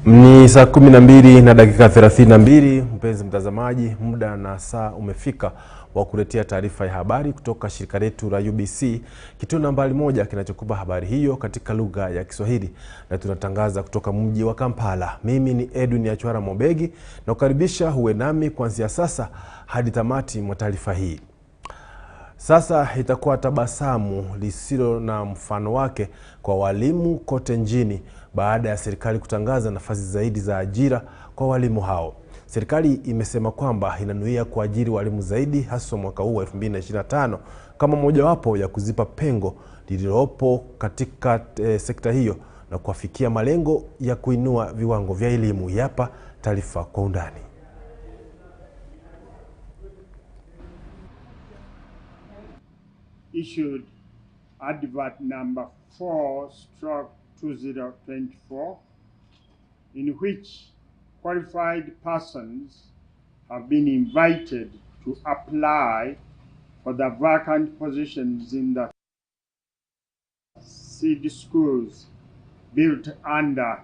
Ni saa 12 na dakika 32, mpenzi mtazamaji, muda na saa umefika wa kuletea taarifa ya habari kutoka shirika letu la UBC, kituo nambari 1 kinachokupa habari hiyo katika lugha ya Kiswahili, na tunatangaza kutoka mji wa Kampala. Mimi ni Edwin Nyacwara na kukaribisha uwe nami kuanzia sasa hadi tamati mwa taarifa hii. Sasa itakuwa tabasamu lisilo na mfano wake kwa walimu kote nchini baada ya serikali kutangaza nafasi zaidi za ajira kwa walimu hao. Serikali imesema kwamba inanuia kuajiri walimu zaidi hasa mwaka huu 2025 kama mojawapo ya kuzipa pengo lililopo katika sekta hiyo na kuafikia malengo ya kuinua viwango vya elimu. Hapa taarifa kwa undani. Issued advert number 4/2024, in which qualified persons have been invited to apply for the vacant positions in the seed schools built under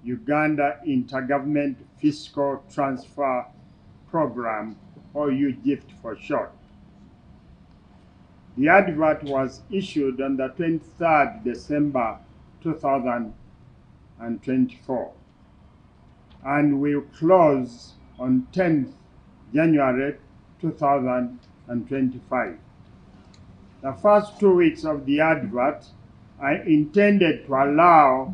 Uganda Intergovernment Fiscal Transfer Program, or UGIFT for short. The advert was issued on the 23rd December 2024 and will close on 10th January 2025. The first 2 weeks of the advert are intended to allow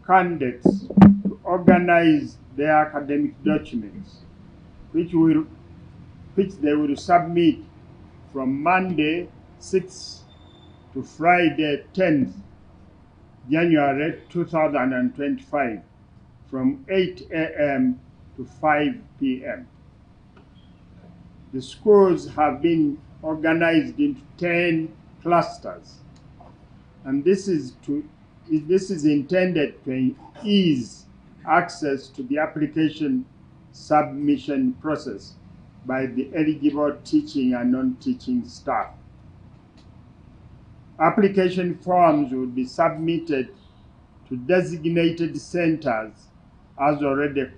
candidates to organize their academic documents, which they will submit from Monday 6th to Friday 10th January 2025 from 8 a.m. to 5 p.m. The schools have been organized into 10 clusters, and this is intended to ease access to the application submission process by the eligible teaching and non-teaching staff. Application forms will be submitted to designated centers as already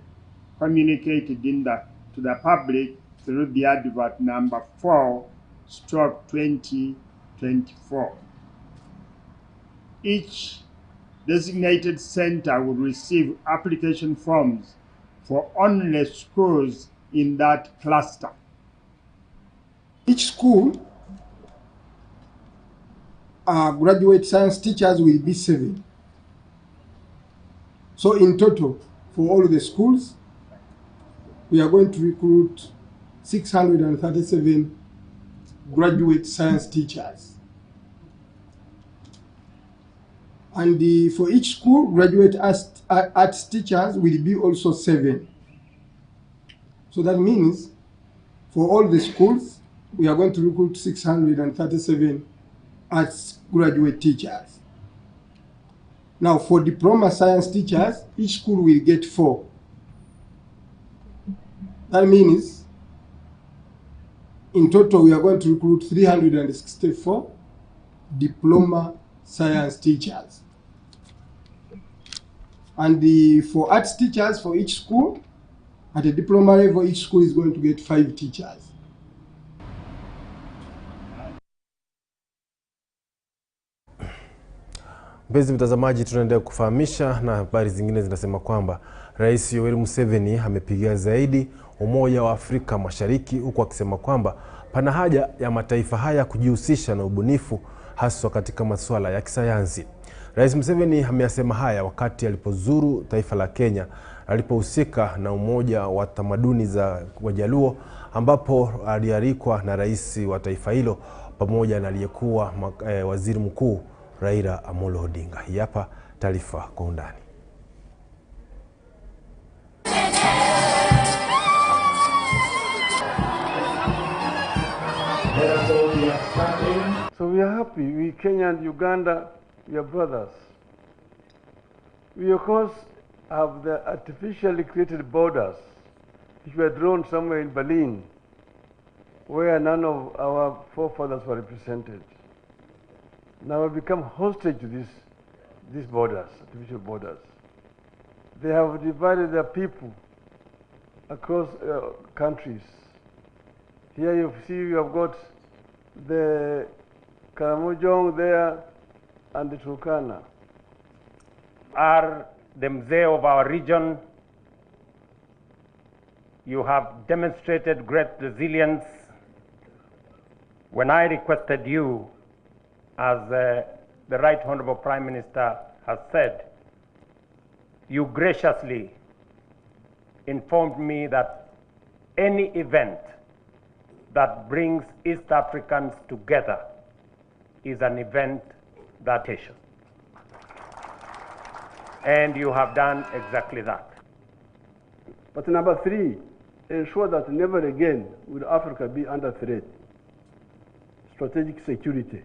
communicated to the public through the advert number 4/2024. Each designated center will receive application forms for only schools in that cluster. Each school, graduate science teachers will be 7. So in total, for all the schools, we are going to recruit 637 graduate science teachers. And for each school, graduate arts teachers will be also 7. So that means for all the schools, we are going to recruit 637 arts graduate teachers. Now for diploma science teachers, each school will get 4. That means in total we are going to recruit 364 diploma science teachers. And for arts teachers, for each school, at a diploma level, each school is going to get 5 teachers. Mpenzi mtazamaji, tunaendelea kufahamisha na habari zingine zinasema kwamba Rais Yoweri Museveni amepigia zaidi Umoja wa Afrika Mashariki, huku akisema kwamba pana haja ya mataifa haya kujihusisha na ubunifu hasa katika masuala ya kisayansi. Rais Museveni ameyasema haya wakati alipozuru taifa la Kenya, alipohusika na umoja wa tamaduni za Wajaluo, ambapo alialikwa na rais wa taifa hilo pamoja na aliyekuwa waziri mkuu Raila Amolo Odinga. Hapa taarifa kwa undani. So we are happy. We Kenya and Uganda, we are brothers. We of course have the artificially created borders which were drawn somewhere in Berlin, where none of our forefathers were represented. Now we become hostage to these borders, artificial borders. They have divided their people across countries. Here you see you have got the Karamojong there and the Turkana. Are the mzee of our region. You have demonstrated great resilience. When I requested you, as the Right Honorable Prime Minister has said, you graciously informed me that any event that brings East Africans together is an event that is. And you have done exactly that. But number 3, ensure that never again will Africa be under threat. Strategic security.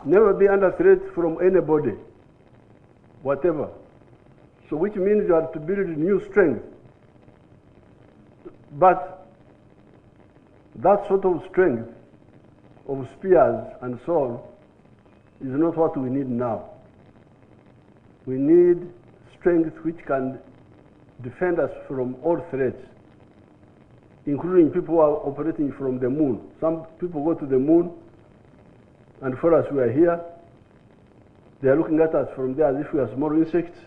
Never be under threat from anybody, whatever. So which means you have to build new strength. But that sort of strength of spears and so on is not what we need now. We need strength which can defend us from all threats, including people who are operating from the moon. Some people go to the moon, and for us, we are here. They are looking at us from there as if we are small insects,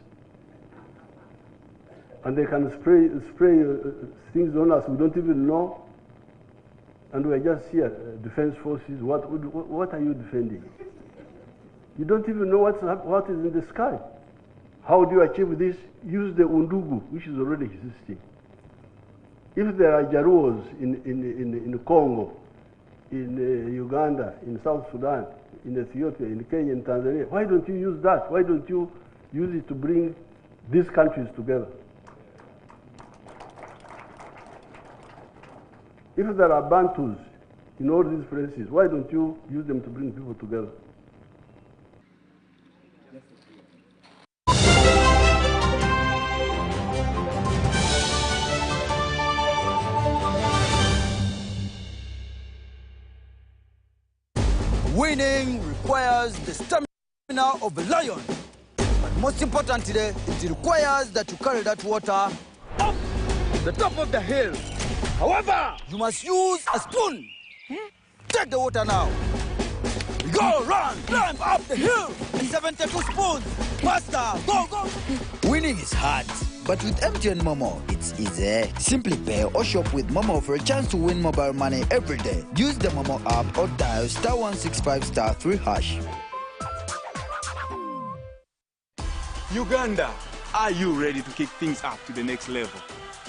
and they can spray things on us we don't even know, and we are just here, defense forces. What are you defending? You don't even know what is in the sky. How do you achieve this? Use the undugu, which is already existing. If there are Jaruos in Congo, in Uganda, in South Sudan, in Ethiopia, in Kenya, in Tanzania, why don't you use that? Why don't you use it to bring these countries together? If there are Bantus in all these places, why don't you use them to bring people together? Winning requires the stamina of a lion. But most importantly, it requires that you carry that water up the top of the hill. However, you must use a spoon. Take the water now. Go, run, climb up the hill in 72 spoons. Faster, go, go. Winning is hard, but with MTN Momo, it's easy. Simply pay or shop with Momo for a chance to win mobile money every day. Use the Momo app or dial *165*3#. Uganda, are you ready to kick things up to the next level?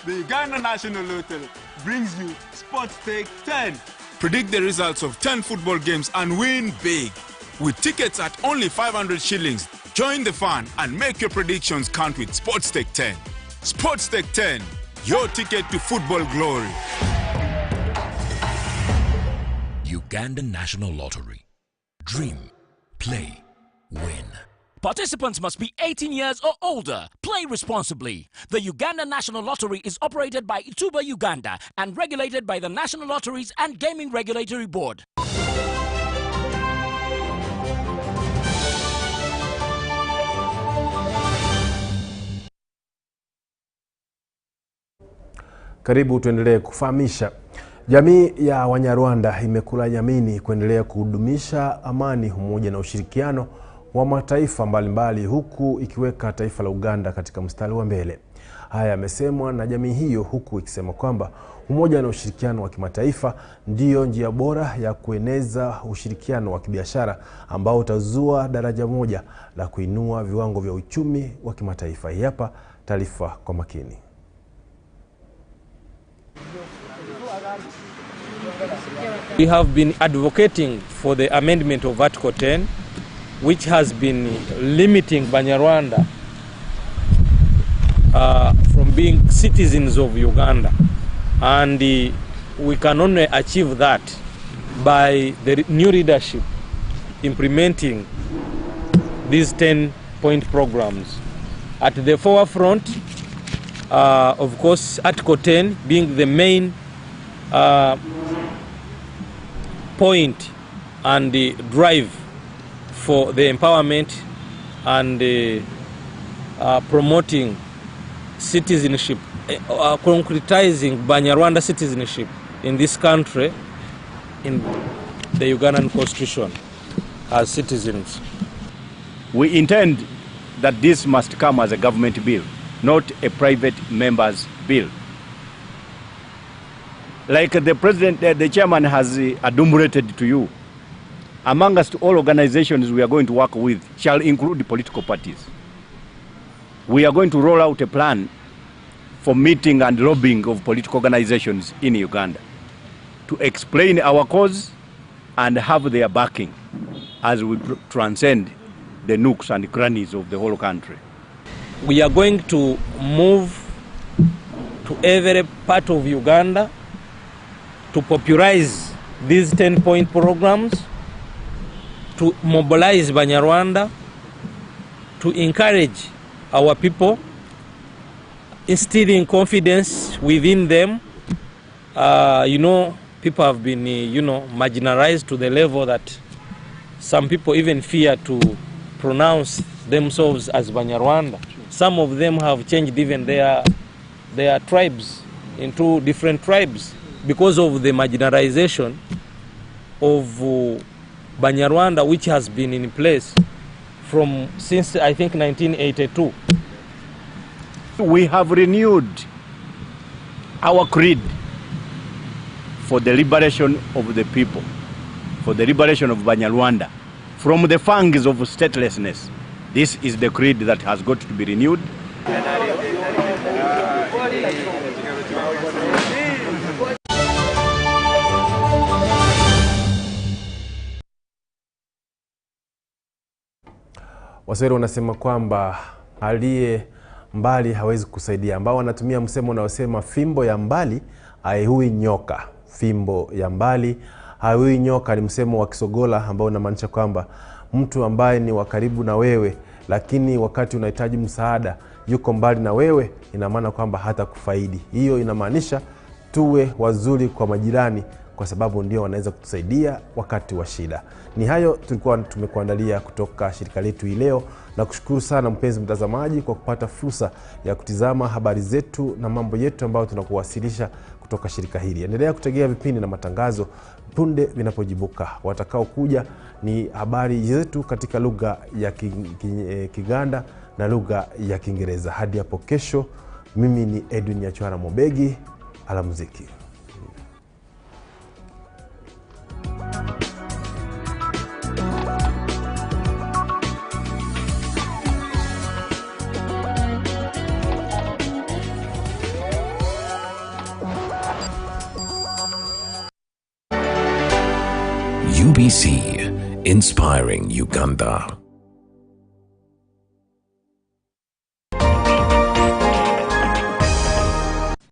The Uganda National Lottery brings you Sports Stake 10. Predict the results of 10 football games and win big. With tickets at only 500 shillings, join the fun and make your predictions count with Sports Stake 10. Sports Stake 10, your ticket to football glory. Uganda National Lottery. Dream, play, win. Participants must be 18 years or older. Play responsibly. The Uganda National Lottery is operated by Ituba Uganda and regulated by the National Lotteries and Gaming Regulatory Board. Karibu tuendelee kufahamisha. Jamii ya Wanyarwanda imekula yamini kuendelea kudumisha amani, umoja na ushirikiano wa mataifa mbalimbali, huku ikiweka taifa la Uganda katika mstari wa mbele. Haya yamesemwa na jamii hiyo, huku ikisema kwamba umoja na ushirikiano wa kimataifa ndiyo njia bora ya kueneza ushirikiano wa kibiashara ambao utazua daraja moja la kuinua viwango vya uchumi wa kimataifa. Hapa taarifa kwa makini. We have been advocating for the amendment of Article 10, which has been limiting Banyarwanda from being citizens of Uganda. And we can only achieve that by the new leadership implementing these 10-point programs. At the forefront, of course, Article 10 being the main point and the drive for the empowerment and promoting citizenship, concretizing Banyarwanda citizenship in this country in the Ugandan constitution as citizens. We intend that this must come as a government bill, not a private member's bill. Like the president, the chairman has adumbrated to you, amongst all organizations we are going to work with shall include the political parties. We are going to roll out a plan for meeting and lobbying of political organizations in Uganda to explain our cause and have their backing as we transcend the nooks and crannies of the whole country. We are going to move to every part of Uganda to popularize these 10-point programs, to mobilize Banyarwanda, to encourage our people, instilling confidence within them. People have been, marginalized to the level that some people even fear to pronounce themselves as Banyarwanda. Some of them have changed even their tribes into different tribes because of the marginalization of Banyarwanda, which has been in place since I think 1982. We have renewed our creed for the liberation of the people, for the liberation of Banyarwanda from the fangs of statelessness. This is the creed that has got to be renewed. Waswahili wanasema kwamba aliye mbali hawezi kusaidia, ambao wanatumia msemo unaosema fimbo ya mbali haiui nyoka. Fimbo ya mbali haiui nyoka ni msemo wa Kisogola ambao unamaanisha kwamba mtu ambaye ni wa karibu na wewe lakini wakati unahitaji msaada yuko mbali na wewe, ina maana kwamba hata kufaidi. Hiyo inamaanisha tuwe wazuri kwa majirani kwa sababu ndio wanaweza kutusaidia wakati wa shida. Ni hayo tulikuwa tumekuandalia kutoka shirika letu hii leo, na kushukuru sana mpenzi mtazamaji kwa kupata fursa ya kutizama habari zetu na mambo yetu ambayo tunakuwasilisha kutoka shirika hili. Endelea kutegea vipindi na matangazo punde vinapojibuka. Watakao kuja ni habari zetu katika lugha ya Kiganda na lugha ya Kiingereza. Hadi hapo kesho, mimi ni Edwin Nyacwara Mobegi. Alamuziki. UBC, inspiring Uganda.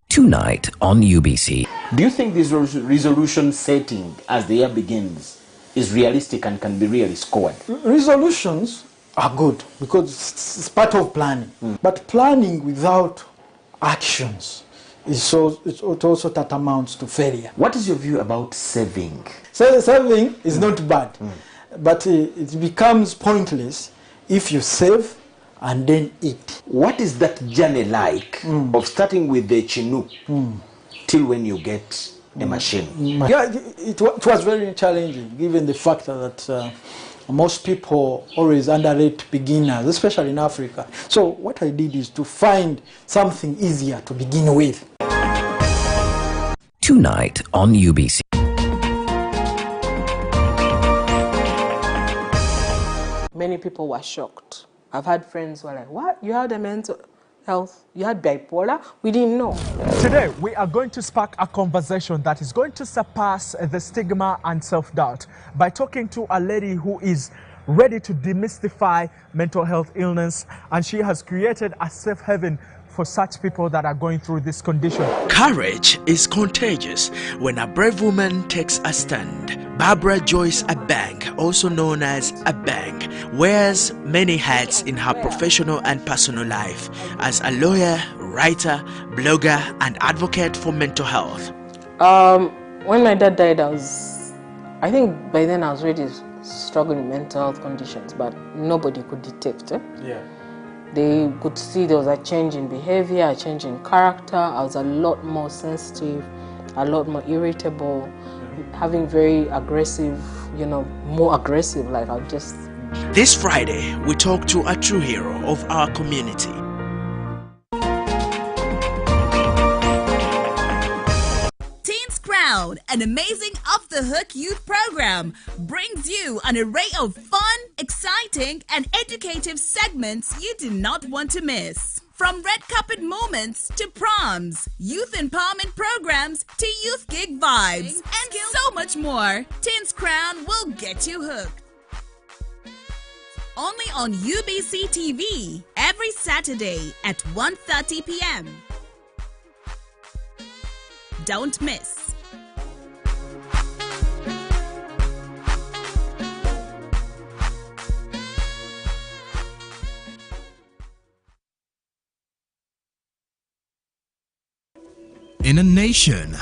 Tonight on UBC. Do you think this resolution setting as the year begins is realistic and can be really scored? Resolutions are good because it's part of planning. But planning without actions it also tantamounts to failure. What is your view about saving? Saving is not bad, but it becomes pointless if you save and then eat. What is that journey like of starting with the Chinook till when you get a machine? Yeah, it was very challenging given the fact that most people always underrate beginners, especially in Africa. So what I did is to find something easier to begin with. Tonight on UBC. Many people were shocked. I've had friends who were like, what? You had a mental health? You had bipolar? We didn't know. Today, we are going to spark a conversation that is going to surpass the stigma and self-doubt by talking to a lady who is ready to demystify mental health illness, and she has created a safe haven for such people that are going through this condition. Courage is contagious when a brave woman takes a stand. Barbara Joyce Abang, also known as Abang, wears many hats in her professional and personal life as a lawyer, writer, blogger, and advocate for mental health. When my dad died, I think by then I was already struggling with mental health conditions, but nobody could detect it. Yeah. They could see there was a change in behavior, a change in character. I was a lot more sensitive, a lot more irritable, having very aggressive, more aggressive, like I'll just... This Friday, we talk to a true hero of our community. Teens Crown, an amazing off-the-hook youth program, brings you an array of fun, exciting, and educative segments you do not want to miss. From red carpet moments to proms, youth empowerment programs to youth gig vibes, and so much more, Teens Crown will get you hooked. Only on UBC TV, every Saturday at 1:30 p.m. Don't miss. In a nation